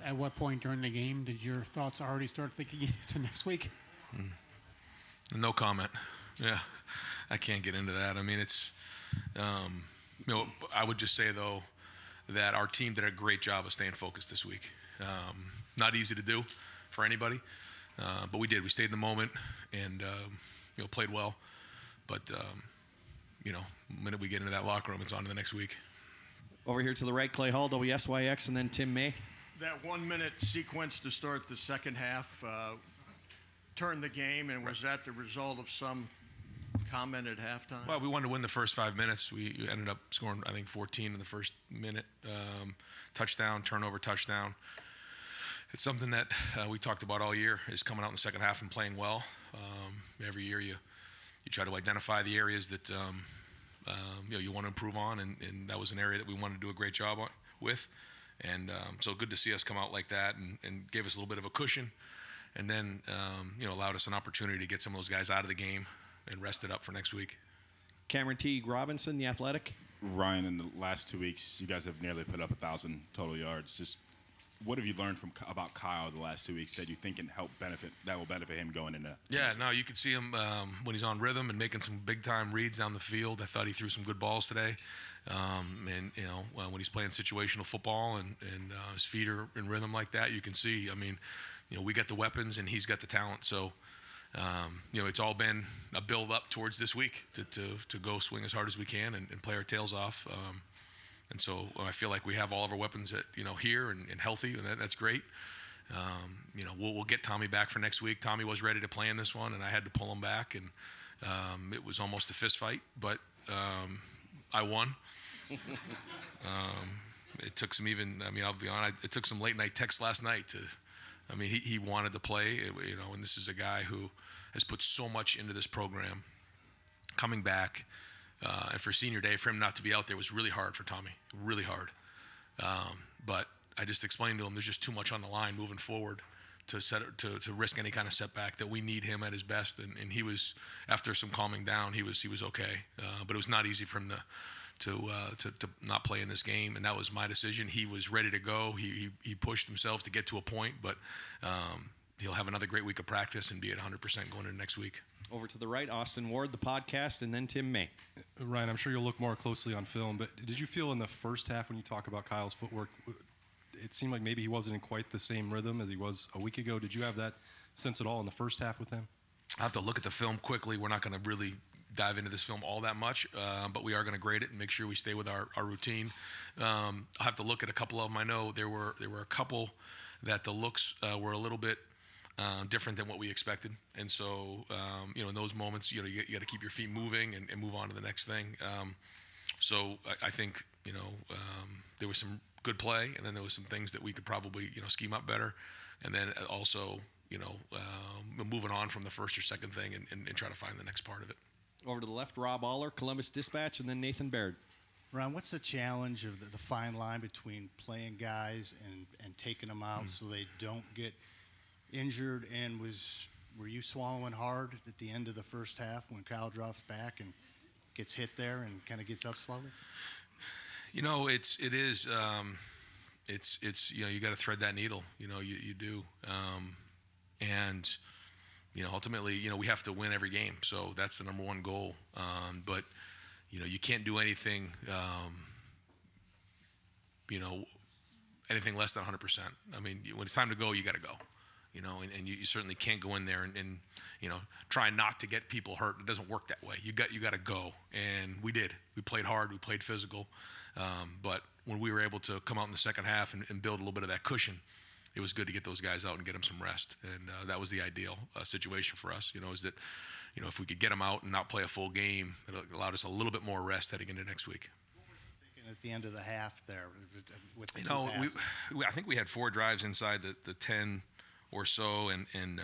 At what point during the game did your thoughts already start thinking to next week? No comment. Yeah, I can't get into that. I mean, it's, I would just say, though, that our team did a great job of staying focused this week. Not easy to do for anybody, but we did. We stayed in the moment and, played well. But, the minute we get into that locker room, it's on to the next week. Over here to the right, Clay Hall, WSYX, and then Tim May. That 1 minute sequence to start the second half turned the game, and was that the result of some comment at halftime? Well, we wanted to win the first 5 minutes. We ended up scoring, I think, 14 in the first minute. Touchdown, turnover, touchdown. It's something that we talked about all year, is coming out in the second half and playing well. Every year you try to identify the areas that you want to improve on, and that was an area that we wanted to do a great job with. And so good to see us come out like that and gave us a little bit of a cushion, and then allowed us an opportunity to get some of those guys out of the game and rest it up for next week. Cameron T. Robinson, The Athletic. Ryan, in the last 2 weeks, you guys have nearly put up 1,000 total yards. Just what have you learned about Kyle the last 2 weeks that you think will benefit him going into? Yeah, no, you can see him when he's on rhythm and making some big time reads down the field. I thought he threw some good balls today, and when he's playing situational football and his feet are in rhythm like that, you can see. I mean, we got the weapons and he's got the talent. So, it's all been a build up towards this week to go swing as hard as we can and play our tails off. And so I feel like we have all of our weapons here and healthy, and that's great. We'll get Tommy back for next week. Tommy was ready to play in this one, and I had to pull him back, and it was almost a fist fight, but I won. It took some I'll be honest, it took some late night texts last night he wanted to play, and this is a guy who has put so much into this program. Coming back, and for senior day, for him not to be out there was really hard for Tommy, really hard. But I just explained to him there's just too much on the line moving forward to risk any kind of setback, that we need him at his best. And he was, after some calming down, he was okay. But it was not easy for him to not play in this game, and that was my decision. He was ready to go. He pushed himself to get to a point, but he'll have another great week of practice and be at 100% going into next week. Over to the right, Austin Ward, the podcast, and then Tim May. Ryan, I'm sure you'll look more closely on film, but did you feel in the first half when you talk about Kyle's footwork, it seemed like maybe he wasn't in quite the same rhythm as he was a week ago? Did you have that sense at all in the first half with him? I have to look at the film quickly. We're not going to really dive into this film all that much, but we are going to grade it and make sure we stay with our routine. I'll have to look at a couple of them. I know there were a couple that the looks were a little bit different than what we expected, and so in those moments, you got to keep your feet moving and move on to the next thing. So I think there was some good play, and then there was some things that we could probably scheme up better, and then also moving on from the first or second thing and try to find the next part of it. Over to the left, Rob Aller, Columbus Dispatch, and then Nathan Baird. Ron, what's the challenge of the fine line between playing guys and taking them out so they don't get injured? And were you swallowing hard at the end of the first half when Kyle drops back and gets hit there and kind of gets up slowly? It's you got to thread that needle. You do, and ultimately we have to win every game. So that's the number one goal. But you can't do anything anything less than 100%. I mean, when it's time to go, you got to go. And you certainly can't go in there and try not to get people hurt. It doesn't work that way. You got to go, and we did. We played hard. We played physical. But when we were able to come out in the second half and build a little bit of that cushion, it was good to get those guys out and get them some rest. And that was the ideal situation for us. Is that if we could get them out and not play a full game, it allowed us a little bit more rest heading into next week. At the end of the half there, with the I think we had 4 drives inside the 10 or so, and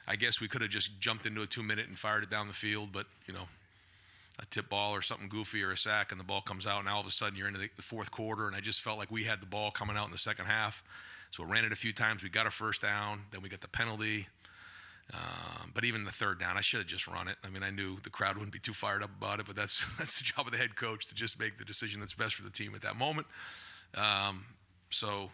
I guess we could have just jumped into a 2-minute and fired it down the field, but a tip ball or something goofy or a sack, and the ball comes out, and all of a sudden you're into the fourth quarter, and I just felt like we had the ball coming out in the second half, so we ran it a few times. We got a first down, then we got the penalty, but even the third down, I should have just run it. I mean, I knew the crowd wouldn't be too fired up about it, but that's the job of the head coach, to just make the decision that's best for the team at that moment. So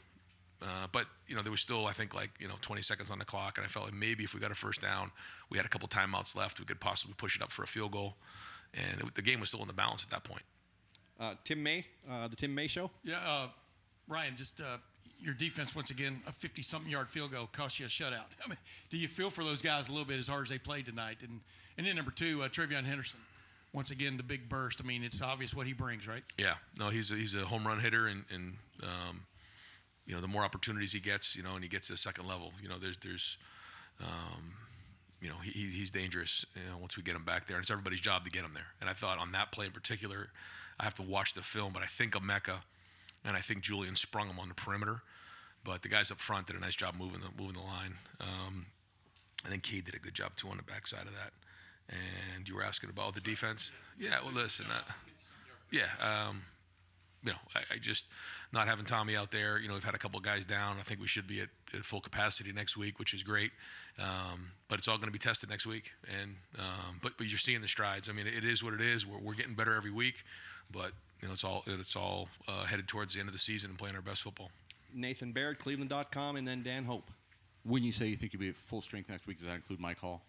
But there was still, I think, 20 seconds on the clock, and I felt like maybe if we got a first down, we had a couple timeouts left, we could possibly push it up for a field goal, and the game was still in the balance at that point. Tim May, the Tim May Show. Yeah, Ryan, just your defense, once again, a 50-something yard field goal cost you a shutout. I mean, do you feel for those guys a little bit as hard as they played tonight? And then number two, Trevion Henderson, once again, the big burst. I mean, it's obvious what he brings, right? Yeah, no, he's a home run hitter, and the more opportunities he gets, and he gets to the second level, he's dangerous. Once we get him back there, and it's everybody's job to get him there. And I thought on that play in particular, I have to watch the film, but I think Emeka and I think Julian sprung him on the perimeter, but the guys up front did a nice job moving the line. I think Cade did a good job too on the backside of that. And you were asking about the defense. Yeah, well, listen, I just not having Tommy out there. We've had a couple of guys down. I think we should be at full capacity next week, which is great. But it's all going to be tested next week. And but you're seeing the strides. I mean, it is what it is. We're getting better every week, but it's all headed towards the end of the season and playing our best football. Nathan Baird, Cleveland.com, and then Dan Hope. When you say you think you'll be at full strength next week, does that include Mike Hall?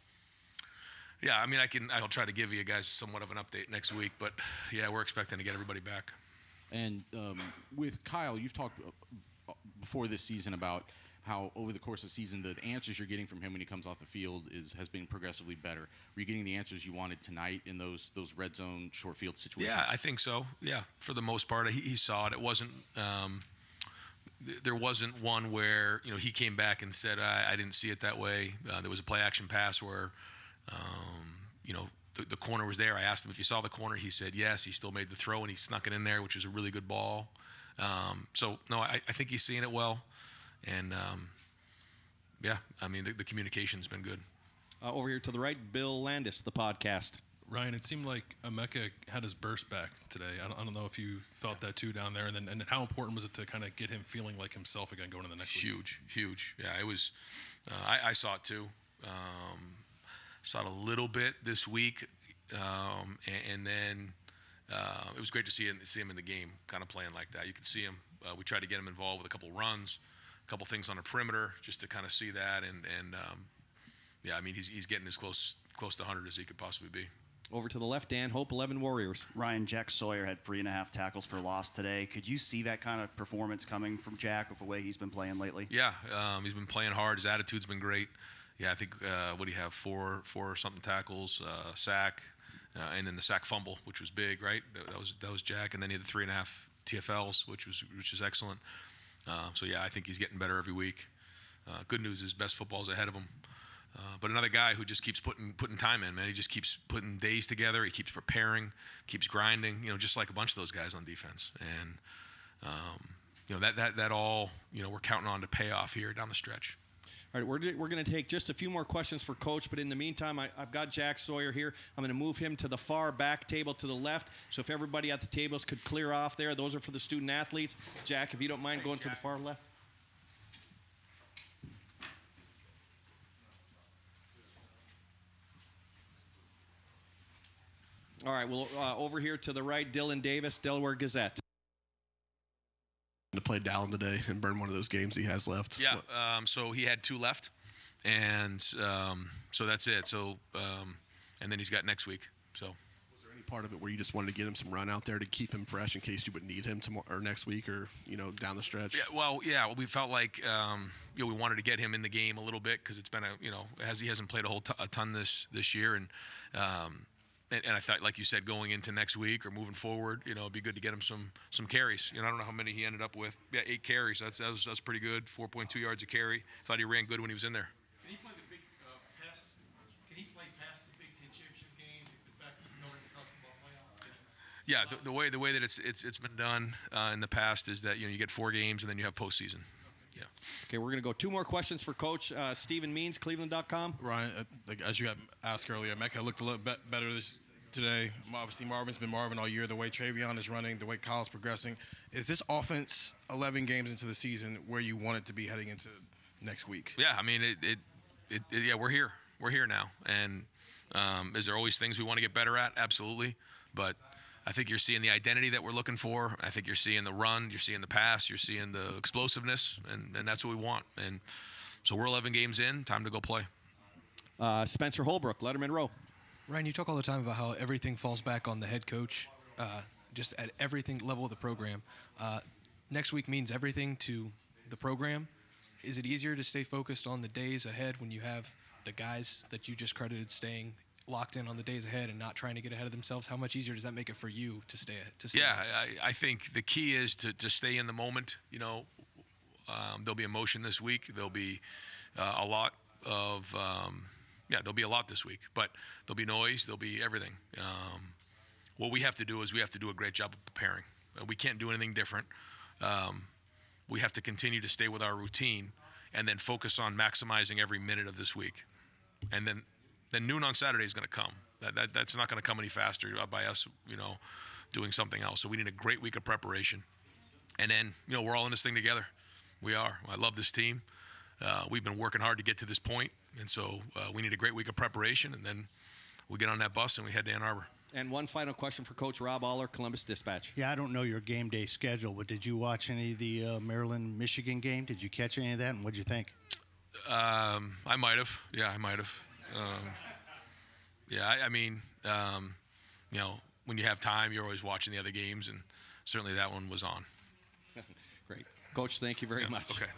Yeah, I mean, I'll try to give you guys somewhat of an update next week, but yeah, we're expecting to get everybody back. And with Kyle, you've talked before this season about how over the course of the season, the answers you're getting from him when he comes off the field has been progressively better. Were you getting the answers you wanted tonight in those red zone short field situations? Yeah, I think so. Yeah, for the most part, he saw it. It wasn't. There wasn't one where he came back and said, I didn't see it that way. There was a play action pass where the corner was there. I asked him if he saw the corner. He said yes. He still made the throw, and he snuck it in there, which was a really good ball. So, no, I think he's seeing it well. And, I mean, the communication's been good. Over here to the right, Bill Landis, the podcast. Ryan, it seemed like Emeka had his burst back today. I don't know if you felt that too down there. And how important was it to kind of get him feeling like himself again going into the next week? Huge. Yeah, it was. I saw it too. Saw it a little bit this week, and then it was great to see him in the game, kind of playing like that. You could see him. We tried to get him involved with a couple runs, a couple things on the perimeter, just to kind of see that. And I mean, he's getting as close to 100 as he could possibly be. Over to the left, Dan Hope, 11 Warriors. Ryan, Jack Sawyer had 3.5 tackles for loss today. Could you see that kind of performance coming from Jack with the way he's been playing lately? Yeah, he's been playing hard. His attitude's been great. Yeah, I think what do you have? Four or something tackles, sack, and then the sack fumble, which was big, right? That was Jack, and then he had the 3.5 TFLs, which is excellent. So yeah, I think he's getting better every week. Good news is best football's ahead of him. But another guy who just keeps putting time in, man. He just keeps putting days together. He keeps preparing, keeps grinding. Just like a bunch of those guys on defense. And that all we're counting on to pay off here down the stretch. All right, we're going to take just a few more questions for Coach, but in the meantime, I've got Jack Sawyer here. I'm going to move him to the far back table to the left. So if everybody at the tables could clear off there, those are for the student athletes. Jack, if you don't mind going to the far left. All right, well, over here to the right, Dylan Davis, Delaware Gazette. To play Dallin today and burn one of those games he has left. Yeah, so he had 2 left, and so that's it. So, and then he's got next week. So, was there any part of it where you just wanted to get him some run out there to keep him fresh in case you would need him tomorrow or next week or down the stretch? Yeah, we felt like we wanted to get him in the game a little bit because it's been he hasn't played a ton this year, and I thought, like you said, going into next week or moving forward, it'd be good to get him some carries. I don't know how many he ended up with. Yeah, 8 carries. That's pretty good. 4.2 yards a carry. Thought he ran good when he was in there. Can he play the big pass? Can he play past the Big Ten championship game? In fact, going to the college football playoff? Yeah, the way that it's been done in the past is that you get 4 games and then you have postseason. Yeah. Okay, we're going to go 2 more questions for Coach Stephen Means, Cleveland.com. Ryan, as you had asked earlier, Emeka looked a little bit better today. Obviously, Marvin's been Marvin all year. The way Trevion is running, the way Kyle's progressing. Is this offense 11 games into the season where you want it to be heading into next week? Yeah, I mean, yeah, we're here. We're here now. And is there always things we want to get better at? Absolutely. But I think you're seeing the identity that we're looking for. I think you're seeing the run, you're seeing the pass, you're seeing the explosiveness, and that's what we want. And so we're 11 games in, time to go play. Spencer Holbrook, Letterman Row. Ryan, you talk all the time about how everything falls back on the head coach, just at everything level of the program. Next week means everything to the program. Is it easier to stay focused on the days ahead when you have the guys that you just credited staying locked in on the days ahead and not trying to get ahead of themselves? How much easier does that make it for you to stay? Yeah, I think the key is to stay in the moment. You know, there'll be emotion this week. There'll be a lot of there'll be a lot this week, but there'll be noise. There'll be everything. What we have to do is we have to do a great job of preparing. We can't do anything different. We have to continue to stay with our routine and then focus on maximizing every minute of this week. And then noon on Saturday is going to come. That's not going to come any faster by us, doing something else. So we need a great week of preparation. And then, we're all in this thing together. We are. I love this team. We've been working hard to get to this point. And so we need a great week of preparation. And then we get on that bus and we head to Ann Arbor. And one final question for Coach Rob Aller, Columbus Dispatch. Yeah, I don't know your game day schedule, but did you watch any of the Maryland-Michigan game? Did you catch any of that, and what'd you think? I might have. Yeah, I might have. When you have time, you're always watching the other games, and certainly that one was on. Great. Coach, thank you very much. Okay.